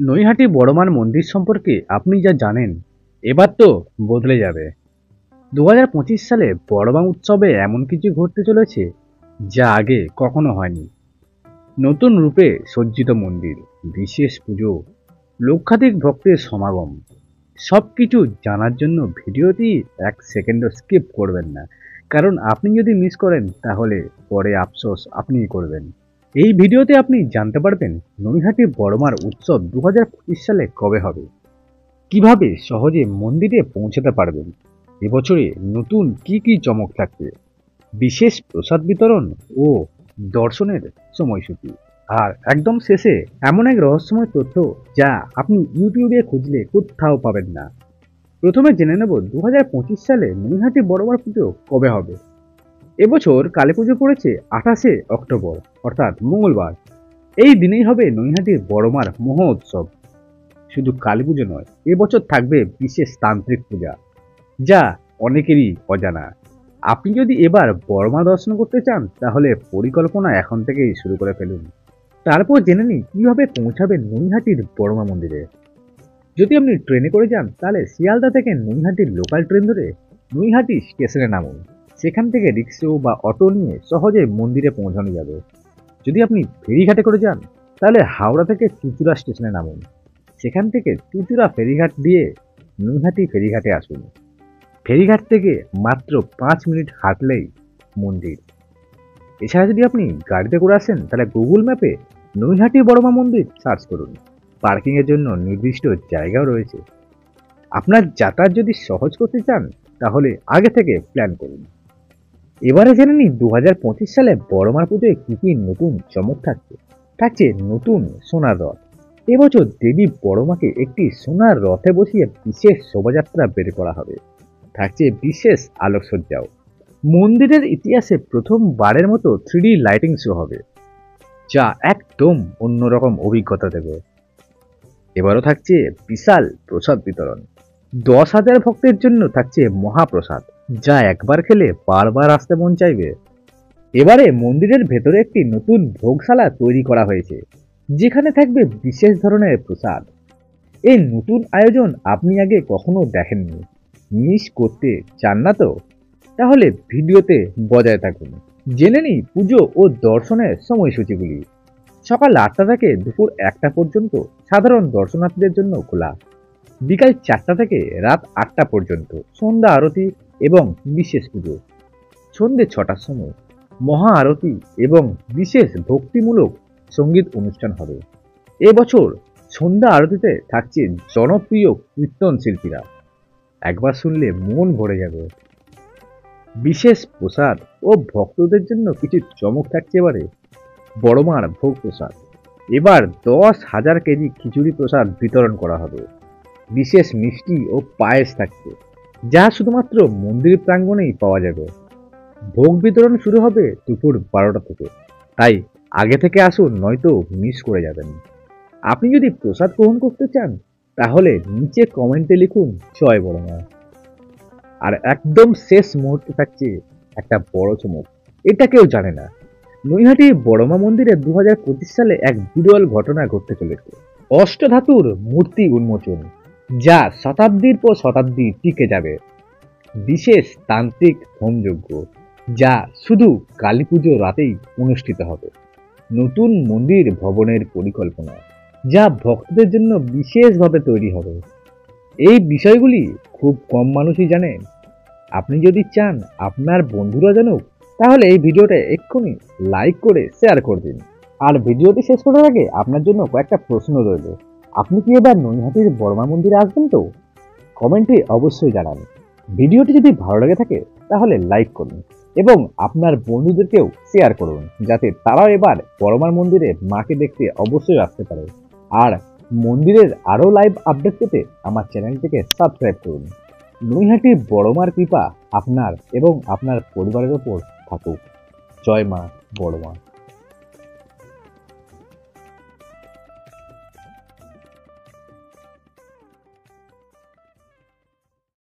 নৈহাটি বড়মার মন্দির সম্পর্কে আপনি যা জানেন এবার তো বদলে যাবে। 2025 সালে বড়মা উৎসবে এমন কিছু ঘটতে চলেছে যা আগে কখনো হয়নি। নতুন রূপে সজ্জিত মন্দির, বিশেষ পুজো, লক্ষাধিক ভক্তের সমাগম, সবকিছু জানার জন্য ভিডিওটি 1 সেকেন্ডও স্কিপ করবেন না, কারণ আপনি যদি মিস করেন তাহলে পরে আফসোস আপনিই করবেন। এই ভিডিওতে আপনি জানতে পারবেন নৈহাটি বড়মার উৎসব 2025 সালে কবে হবে, কিভাবে সহজে মন্দিরে পৌঁছাতে পারবেন, এবছরে নতুন কি কি চমক থাকবে, বিশেষ প্রসাদ বিতরণ ও দর্শনের সময়সূচি, আর একদম শেষে এমন এক রহস্যময় তথ্য যা আপনি ইউটিউবে খুঁজলে কোথাও পাবেন না। প্রথমে জেনে নেব 2025 সালে নৈহাটি বড়মার পুজো কবে হবে। এবছর কালী পুজো পড়েছে 28শে অক্টোবর, অর্থাৎ মঙ্গলবার। এই দিনেই হবে নৈহাটির বড়মার মহা উৎসব। শুধু কালী পুজো নয়, এবছর থাকবে বিশেষ তান্ত্রিক পূজা, যা অনেকেরই অজানা। আপনি যদি এবার বড়মা দর্শন করতে চান তাহলে পরিকল্পনা এখন থেকেই শুরু করে ফেলুন। তারপর জেনে নিই কিভাবে পৌঁছাবেন নৈহাটির বড়মা মন্দিরে। যদি আপনি ট্রেনে করে যান তাহলে শিয়ালদা থেকে নৈহাটির লোকাল ট্রেন ধরে নৈহাটি স্টেশনে নামুন। সেখান থেকে রিক্সা বা অটো নিয়ে সহজে মন্দিরে পৌঁছানো যাবে। যদি আপনি ফেরিঘাটে করে যান তাহলে হাওড়া থেকে চুঁচুড়া স্টেশনে নামুন। সেখান থেকে চুঁচুড়া ফেরিঘাট দিয়ে নৈহাটি ফেরিঘাটে আসুন। ফেরিঘাট থেকে মাত্র 5 মিনিট হাঁটলেই মন্দির। এছাড়া যদি আপনি গাড়িতে করে আসেন তাহলে গুগল ম্যাপে নৈহাটি বড়মা মন্দির সার্চ করুন। পার্কিংয়ের জন্য নির্দিষ্ট জায়গাও রয়েছে। আপনার যাতায়াত যদি সহজ করতে চান তাহলে আগে থেকে প্ল্যান করুন। এবারে জেনে নিন 2025 সালে বড়মার পুজোয় কি কি নতুন চমক থাকছে। থাকছে নতুন সোনার রথ। এবছর দেবী বড়মাকে একটি সোনার রথে বসিয়ে বিশেষ শোভাযাত্রা বের করা হবে। থাকছে বিশেষ আলোকসজ্জাও। মন্দিরের ইতিহাসে প্রথমবারের মতো 3D লাইটিং শো হবে, যা একদম অন্যরকম অভিজ্ঞতা দেবে। এবারও থাকছে বিশাল প্রসাদ বিতরণ। 10,000 ভক্তের জন্য থাকছে মহাপ্রসাদ, যা একবার খেলে বারবার আসতে মন চাইবে। এবারে মন্দিরের ভেতরে একটি নতুন ভোগশালা তৈরি করা হয়েছে, যেখানে থাকবে বিশেষ ধরনের প্রসাদ। এই নতুন আয়োজন আপনি আগে কখনো দেখেননি। মিস করতে চান না তো? তাহলে ভিডিওতে বজায় থাকুন। জেনে নিই পুজো ও দর্শনের সময়সূচিগুলি। সকাল 8টা থেকে দুপুর 1টা পর্যন্ত সাধারণ দর্শনার্থীদের জন্য খোলা। বিকাল 4টা থেকে রাত 8টা পর্যন্ত সন্ধ্যা আরতি এবং বিশেষ পুজো। সন্ধ্যে 6টার সময় মহা আরতি এবং বিশেষ ভক্তিমূলক সঙ্গীত অনুষ্ঠান হবে। এবছর সন্ধ্যা আরতিতে থাকছে জনপ্রিয় কীর্তন শিল্পীরা। একবার শুনলে মন ভরে যাবে। বিশেষ প্রসাদ ও ভক্তদের জন্য কিছু চমক থাকছে এবারে। বড়মার ভোগ প্রসাদ। এবার 10,000 কেজি খিচুড়ি প্রসাদ বিতরণ করা হবে। বিশেষ মিষ্টি ও পায়েস থাকছে, যা শুধুমাত্র মন্দির প্রাঙ্গণেই পাওয়া যাবে। ভোগ বিতরণ শুরু হবে দুপুর 12টা থেকে, তাই আগে থেকে আসুন, নয়তো মিস করে যাবেন। আপনি যদি প্রসাদ গ্রহণ করতে চান তাহলে নিচে কমেন্টে লিখুন জয় বড়মা। আর একদম শেষ মুহূর্তে থাকছে একটা বড় চমক, এটা কেউ জানে না। নৈহাটি বড়মা মন্দিরে 2025 সালে এক বিরল ঘটনা ঘটতে চলেছে। অষ্টধাতুর মূর্তি উন্মোচন, যা শতাব্দীর পর শতাব্দী টিকে যাবে। বিশেষ তান্ত্রিক হোমযজ্ঞ, যা শুধু কালী পুজো রাতেই অনুষ্ঠিত হবে। নতুন মন্দির ভবনের পরিকল্পনা, যা ভক্তদের জন্য বিশেষভাবে তৈরি হবে। এই বিষয়গুলি খুব কম মানুষই জানেন। আপনি যদি চান আপনার বন্ধুরা জানুক তাহলে এই ভিডিওটা এক্ষুনি লাইক করে শেয়ার করে দিন। আর ভিডিওটি শেষ করার আগে আপনার জন্য কয়েকটা প্রশ্ন রইল। আপনি কি এবার নৈহাটির বড়মা মন্দিরে আসবেন তো? কমেন্টে অবশ্যই জানান। ভিডিওটি যদি ভালো লাগে থাকে তাহলে লাইক করুন এবং আপনার বন্ধুদেরকেও শেয়ার করুন, যাতে তারাও এবার বড়মার মন্দিরে মাকে দেখতে অবশ্যই আসতে পারে। আর মন্দিরের আরও লাইভ আপডেট পেতে আমার চ্যানেলটিকে সাবস্ক্রাইব করুন। নৈহাটির বড়মার কৃপা আপনার এবং আপনার পরিবারের ওপর থাকুক। জয় মা বড়মা।